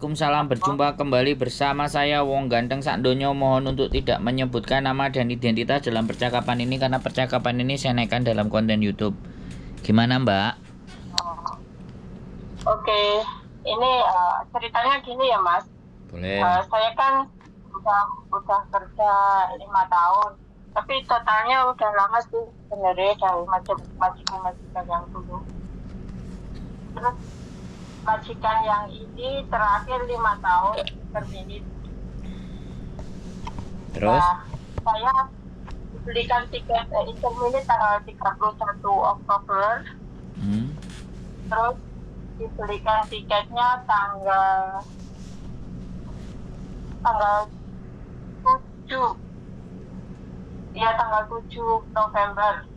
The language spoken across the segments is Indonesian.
Waalaikumsalam, berjumpa kembali bersama saya Wong Ganteng Sakdonyo. Mohon untuk tidak menyebutkan nama dan identitas dalam percakapan ini karena percakapan ini saya naikkan dalam konten YouTube. Gimana Mbak? Oke, ini ceritanya gini ya Mas. Boleh. Saya kan udah kerja 5 tahun, tapi totalnya udah lama sih sebenarnya dari majikan yang dulu. Terus majikan yang ini terakhir 5 tahun terpilih. Terus? Nah, saya belikan tiket intermediate tanggal 31 Oktober. Terus dibelikan tiketnya tanggal 7. Iya, tanggal 7 November.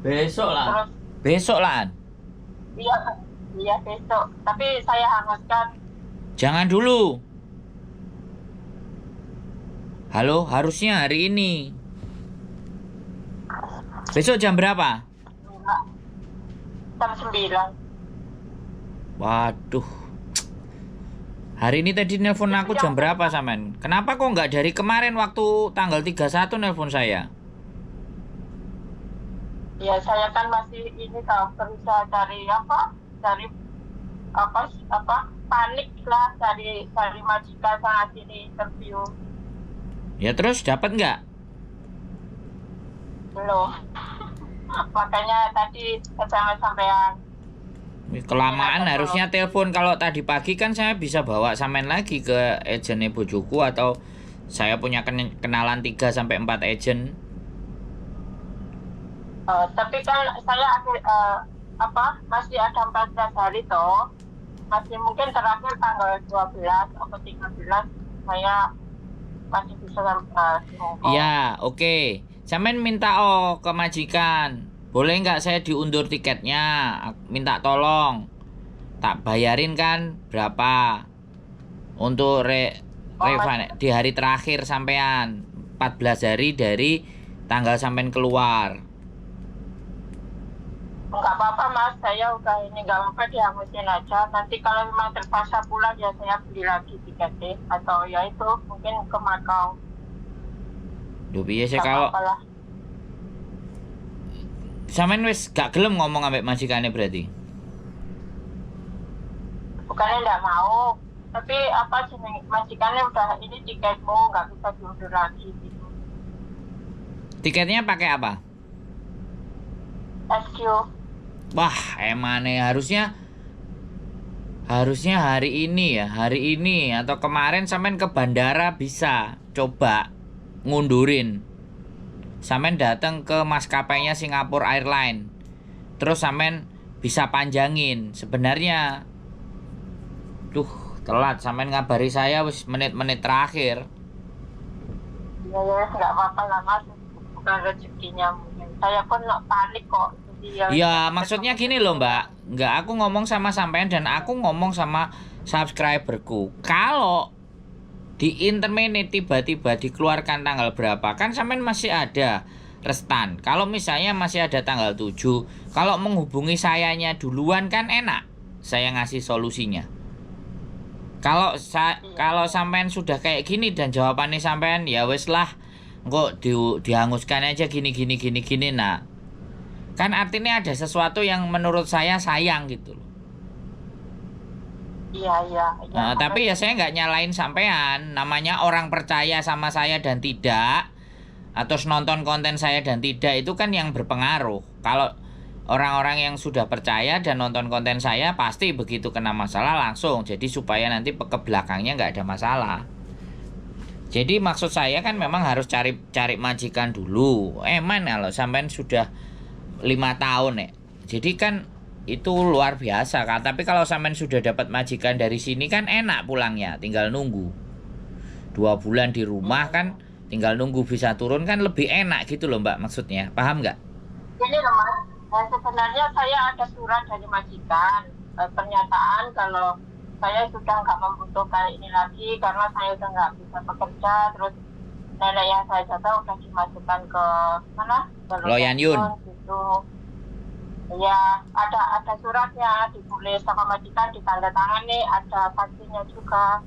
Besok lah. Terus Besok lah. iya besok. Tapi saya hangatkan. Jangan dulu. Halo, harusnya hari ini. Besok jam berapa? Jam 9. Waduh. Hari ini tadi nelpon aku jam berapa Samen? Kenapa kok nggak dari kemarin waktu tanggal 31 nelpon saya? Ya, saya kan masih ini berusaha cari panik lah, cari majikan sana sini interview. Ya terus dapat nggak? Belum. Makanya tadi SMS sampean. Kelamaan harusnya telepon. Kalau tadi pagi kan saya bisa bawa Samen lagi ke agennya bojoku, atau saya punya kenalan 3-4 agen. Tapi kan saya masih ada 14 hari toh. Masih mungkin terakhir tanggal 12 atau 13 saya masih bisa Iya, oke. Samen minta ke majikan. Boleh nggak saya diundur tiketnya? Minta tolong. Tak bayarin kan berapa? Untuk refund di hari terakhir sampean. 14 hari dari tanggal sampean keluar. Enggak apa-apa Mas, saya udah ini enggak apa-apa, dihangusin aja. Nanti kalau memang terpaksa pulang ya saya beli lagi tiketnya, atau ya itu mungkin ke Makau. Duh piye sih kalau Samen wis gak gelem ngomong ambek majikane berarti? Bukannya enggak mau, tapi majikannya udah ini tiketmu nggak bisa diundur lagi gitu. Tiketnya pakai apa? SQ. Wah, emane harusnya hari ini ya, hari ini atau kemarin Samen ke bandara bisa coba ngundurin. Samen datang ke maskapainya Singapore Airlines. Terus Samen bisa panjangin. Sebenarnya telat Samen ngabari saya wis menit-menit terakhir. Ya nggak apa-apa lah Mas, bukan rezekinya mungkin. Saya pun nggak panik kok. Ya maksudnya gini loh Mbak, nggak aku ngomong sama sampean dan aku ngomong sama subscriberku. Kalau di internet tiba-tiba dikeluarkan tanggal berapa, kan sampean masih ada restan. Kalau misalnya masih ada tanggal 7, kalau menghubungi sayanya duluan kan enak, saya ngasih solusinya. Kalau sampean sudah kayak gini dan jawabannya sampean ya wes lah, kok dihanguskan aja gini. Nah, kan artinya ada sesuatu yang menurut saya sayang gitu loh. Iya. Nah, tapi ya saya nggak nyalain sampean. Namanya orang percaya sama saya dan tidak, atau nonton konten saya dan tidak, itu kan yang berpengaruh. Kalau orang-orang yang sudah percaya dan nonton konten saya pasti begitu kena masalah langsung. Jadi supaya nanti ke belakangnya nggak ada masalah. Jadi maksud saya kan memang harus cari majikan dulu. Eman kalau sampean sudah 5 tahun ya. Jadi kan itu luar biasa kan. Tapi kalau sampean sudah dapat majikan dari sini kan enak pulangnya, tinggal nunggu 2 bulan di rumah kan, tinggal nunggu bisa turun kan lebih enak gitu loh Mbak, maksudnya paham nggak? Ini loh Mas, sebenarnya saya ada surat dari majikan, pernyataan kalau saya sudah nggak membutuhkan ini lagi karena saya udah nggak bisa bekerja. Terus nenek yang saya jaga udah dimasukkan ke mana? Ke Loyan Yun. gitu. Ya, ada suratnya ditulis sama majikan ditandatangani, ada saksinya juga.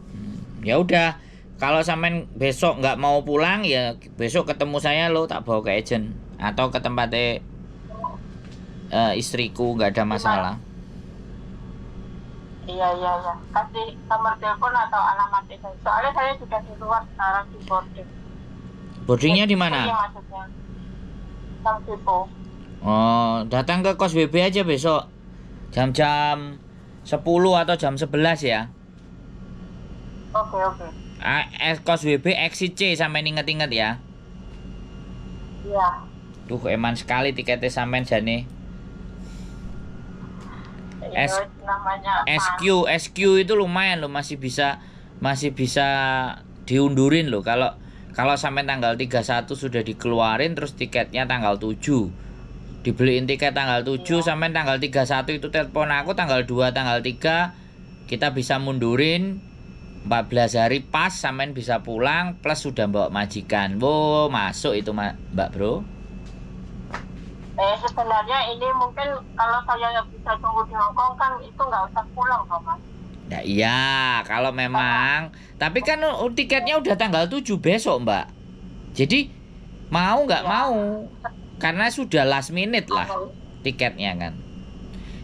Ya udah, kalau sampean besok nggak mau pulang ya besok ketemu saya lo, tak bawa ke agent atau ke tempatnya istriku, nggak ada masalah. Iya, iya, iya. Kasih nomor telepon atau alamat itu. Soalnya saya sudah di luar sekarang di boarding. Boardingnya di Iya, mana? maksudnya. Sang Sipo. Oh, datang ke kos BB aja besok jam-jam 10 atau jam 11 ya. Oke, oke. Kos BB exit C, sampai inget-inget ya. Iya. Duh, eman sekali tiketnya sampean jane. Itu namanya SQ itu lumayan loh, masih bisa diundurin loh. Kalau sampai tanggal 31 sudah dikeluarin, terus tiketnya tanggal 7. Dibeliin tiket tanggal 7 sampai tanggal 31 itu telepon aku tanggal 2, tanggal 3 kita bisa mundurin 14 hari pas sampean bisa pulang plus sudah bawa majikan. Wow, masuk itu Mbak Bro. Sebenarnya ini mungkin kalau saya nggak bisa tunggu di Hongkong kan itu nggak usah pulang kok Mas. Nah, iya, kalau memang. Tapi kan tiketnya udah tanggal 7 besok, Mbak. Jadi mau nggak mau. Karena sudah last minute lah tiketnya kan.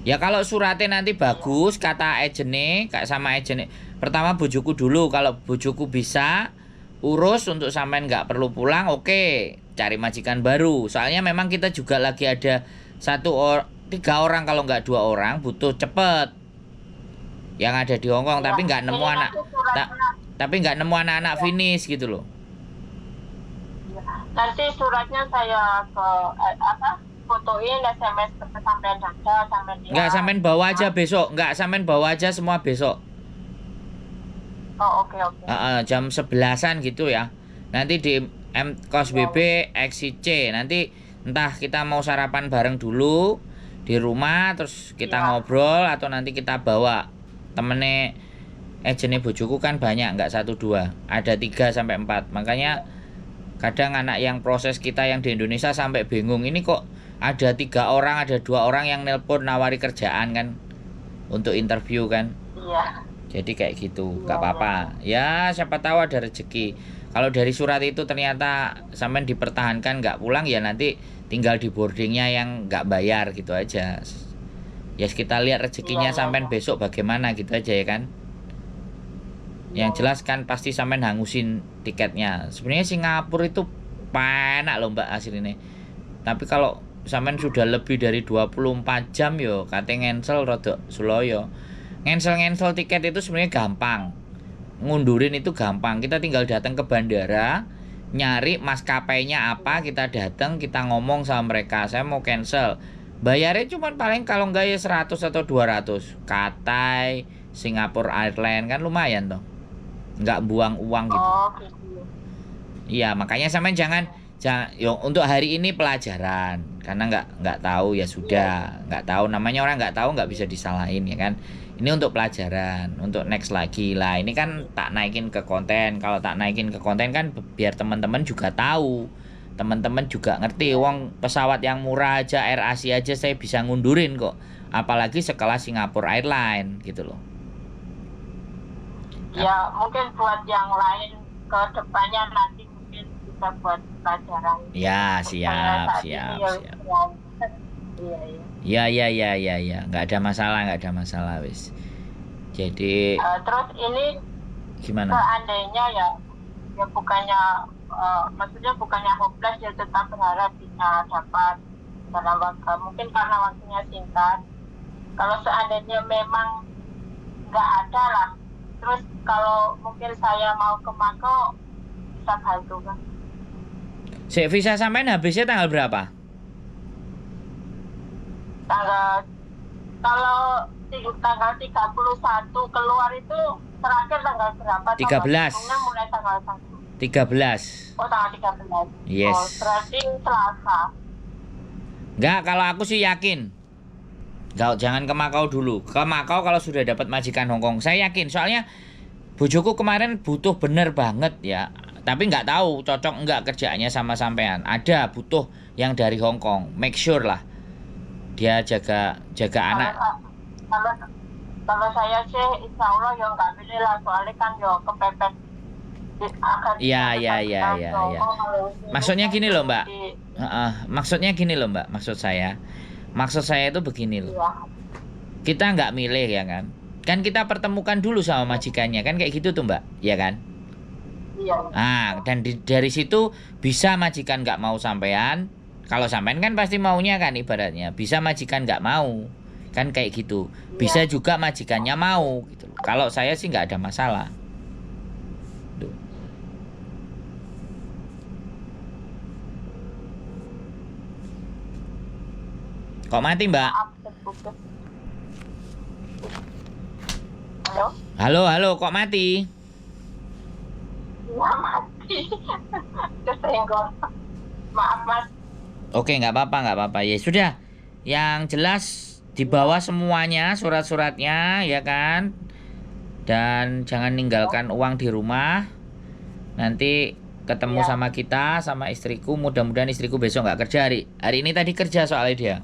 Ya kalau suratnya nanti bagus, kata agennya, sama agennya. Pertama bojoku dulu, kalau bojoku bisa urus untuk sampean nggak perlu pulang, oke, cari majikan baru. Soalnya memang kita juga lagi ada 3 orang kalau nggak 2 orang, butuh cepet. Yang ada di Hongkong, tapi nggak nemu tapi nggak nemu anak-anak finish gitu loh. Nanti suratnya saya ke fotoin SMS ke sampean data sampean dia. Nggak, sampean bawa aja besok. Nggak, sampean bawa aja semua besok. Oh, oke, oke. Jam 11-an gitu ya. Nanti di kos BB exit C. Nanti entah kita mau sarapan bareng dulu di rumah, terus kita ngobrol, atau nanti kita bawa temennya agennya bojoku kan banyak, nggak 1-2, ada 3-4. Makanya kadang anak yang proses kita yang di Indonesia sampai bingung, ini kok ada 3 orang, ada 2 orang yang nelpon nawari kerjaan kan untuk interview kan. Iya. Jadi kayak gitu, nggak apa-apa. Ya siapa tahu ada rezeki. Kalau dari surat itu ternyata sampean dipertahankan nggak pulang, ya nanti tinggal di boardingnya yang nggak bayar gitu aja. Ya kita lihat rezekinya sampean besok bagaimana gitu aja ya kan. Yang jelas kan pasti sampean hangusin tiketnya. Sebenarnya Singapura itu enak loh Mbak aslinya. Tapi kalau sampean sudah lebih dari 24 jam yo katanya ngensel rada suloyo. Ngensel tiket itu sebenarnya gampang. Ngundurin itu gampang. Kita tinggal datang ke bandara, nyari maskapainya apa, kita datang, kita ngomong sama mereka, saya mau cancel. Bayarnya cuma paling kalau enggak ya 100 atau 200. Cathay, Singapore Airlines kan lumayan toh. Enggak buang uang gitu. Oh, gitu. Iya, makanya sampean jangan untuk hari ini pelajaran, karena nggak tahu ya sudah, nggak tahu, namanya orang nggak tahu nggak bisa disalahin ya kan. Ini untuk pelajaran, untuk next lagi lah. Ini kan tak naikin ke konten. Kalau tak naikin ke konten kan biar teman-teman juga tahu, teman-teman juga ngerti. Wong pesawat yang murah aja, Air Asia aja saya bisa ngundurin kok, apalagi sekelas Singapore Airlines gitu loh. Ya mungkin buat yang lain ke depannya nanti mungkin bisa buat pelajaran. Ya siap. Ya, nggak ada masalah wis. Jadi terus ini gimana? Seandainya ya bukannya maksudnya bukannya hopeless, ya tetap berharap bisa dapat dalam waktu, mungkin karena waktunya singkat. Kalau seandainya memang nggak ada lah, terus kalau mungkin saya mau ke Makau bisa bantu kan? Visa sampean habisnya tanggal berapa? Kalau tanggal 31 keluar itu terakhir tanggal berapa? 13. Mulai tanggal 1. 13. Oh, tanggal 13. Yes. Oh, berarti Selasa. Enggak, kalau aku sih yakin. Enggak, jangan ke Makau dulu. Ke Makau kalau sudah dapat majikan Hongkong. Saya yakin, soalnya bojoku kemarin butuh bener banget ya. Tapi nggak tahu cocok enggak kerjaannya sama sampean. Ada butuh yang dari Hongkong. Make sure lah. Dia jaga anak. Kalau kalau saya sih insya Allah ya nggak pilih lah, soalnya kan ya kepepet Iya. Maksudnya gini loh Mbak. Maksudnya gini loh Mbak. Maksud saya itu begini loh. Kita nggak milih ya kan. Kan kita pertemukan dulu sama majikannya kan kayak gitu tuh Mbak, ya kan? Iya. Dan dari situ bisa majikan nggak mau sampean. Kalau sampean kan pasti maunya kan ibaratnya. Bisa majikan nggak mau kan kayak gitu. Bisa juga majikannya mau gitu. Kalau saya sih nggak ada masalah. Tuh. Kok mati Mbak? Halo, kok mati? Ya mati. Kesenggol. Maaf Mas. Oke, nggak apa-apa. Ya sudah. Yang jelas dibawa semuanya surat-suratnya ya kan. Dan jangan ninggalkan uang di rumah. Nanti ketemu sama kita, sama istriku. Mudah-mudahan istriku besok nggak kerja hari ini tadi kerja soalnya dia.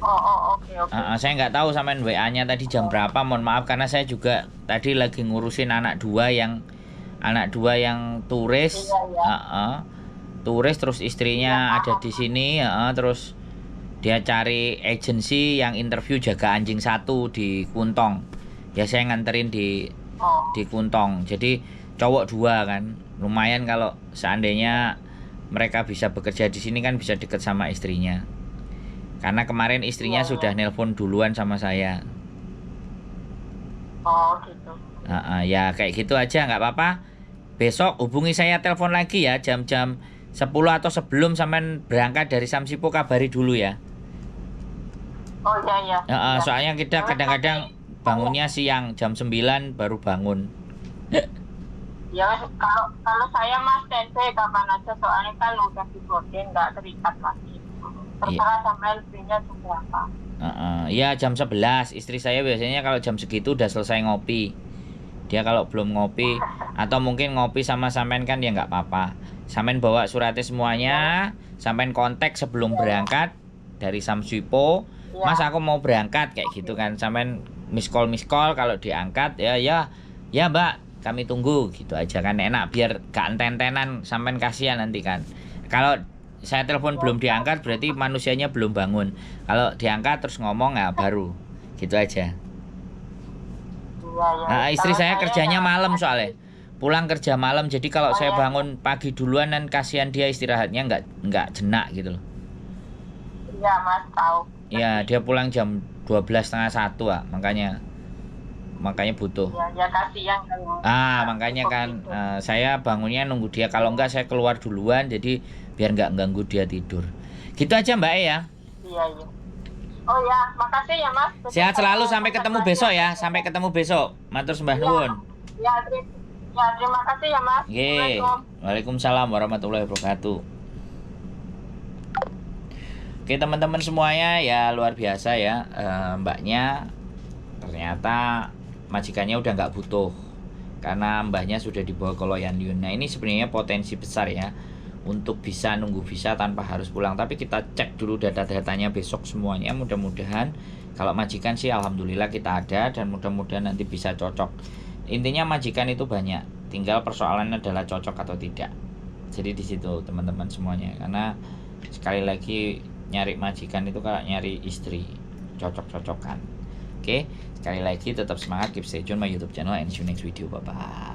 Oke. Saya nggak tahu sampean WA-nya tadi jam berapa. Mohon maaf karena saya juga tadi lagi ngurusin anak dua yang turis. Turis terus istrinya ada di sini. Terus dia cari agensi yang interview jaga anjing 1 di Kuntong. Ya saya nganterin di Kuntong. Jadi cowok 2 kan. Lumayan kalau seandainya mereka bisa bekerja di sini kan bisa deket sama istrinya. Karena kemarin istrinya sudah nelpon duluan sama saya. Oh gitu. Ya kayak gitu aja nggak apa-apa. Besok hubungi saya telepon lagi ya jam-jam 10 atau sebelum sampean berangkat dari Samsipo kabari dulu ya. Oh iya. Soalnya kita kadang-kadang bangunnya siang jam 9 baru bangun. Ya kalau saya Mas standby kapan aja, soalnya kan udah di boarding nggak terikat lagi. Terserah sama istrinya jam berapa. Ya jam 11. Istri saya biasanya kalau jam segitu udah selesai ngopi. Dia kalau belum ngopi atau mungkin ngopi sama sampean kan ya nggak apa-apa. Sampean bawa suratnya semuanya, sampean kontak sebelum berangkat dari Samsipo. Mas aku mau berangkat kayak gitu kan. Sampean miss call kalau diangkat ya Mbak kami tunggu gitu aja kan enak biar gak enten-entenan sampean kasihan nanti kan. Kalau saya telepon belum diangkat berarti manusianya belum bangun. Kalau diangkat terus ngomong ya baru. Gitu aja. Istri saya kerjanya malam soalnya. Pulang kerja malam jadi kalau saya bangun pagi duluan dan kasihan dia istirahatnya nggak jenak gitu loh. Iya Mas tahu. Iya dia pulang jam 12:30 makanya butuh. Ya kasihan kan. Makanya kan saya bangunnya nunggu dia. Kalau enggak saya keluar duluan jadi biar nggak ganggu dia tidur. Gitu aja Mbak ya. Iya. Oh ya, makasih ya Mas. Sehat selalu sampai ketemu besok ya. Sampai ketemu besok. Matur sembah nuwun. Ya, terima kasih ya Mas. Waalaikumsalam warahmatullahi wabarakatuh. Oke teman-teman semuanya ya luar biasa ya. Mbaknya ternyata majikannya udah nggak butuh karena mbahnya sudah dibawa ke Loyan Yun. Nah ini sebenarnya potensi besar ya untuk bisa nunggu visa tanpa harus pulang. Tapi kita cek dulu data-datanya besok semuanya. Mudah-mudahan kalau majikan sih alhamdulillah kita ada dan mudah-mudahan nanti bisa cocok. Intinya majikan itu banyak, tinggal persoalannya adalah cocok atau tidak. Jadi di situ teman-teman semuanya. Karena sekali lagi nyari majikan itu kayak nyari istri, cocok-cocokan. Oke, sekali lagi tetap semangat, keep stay tune my YouTube channel and see you next video. Bye bye.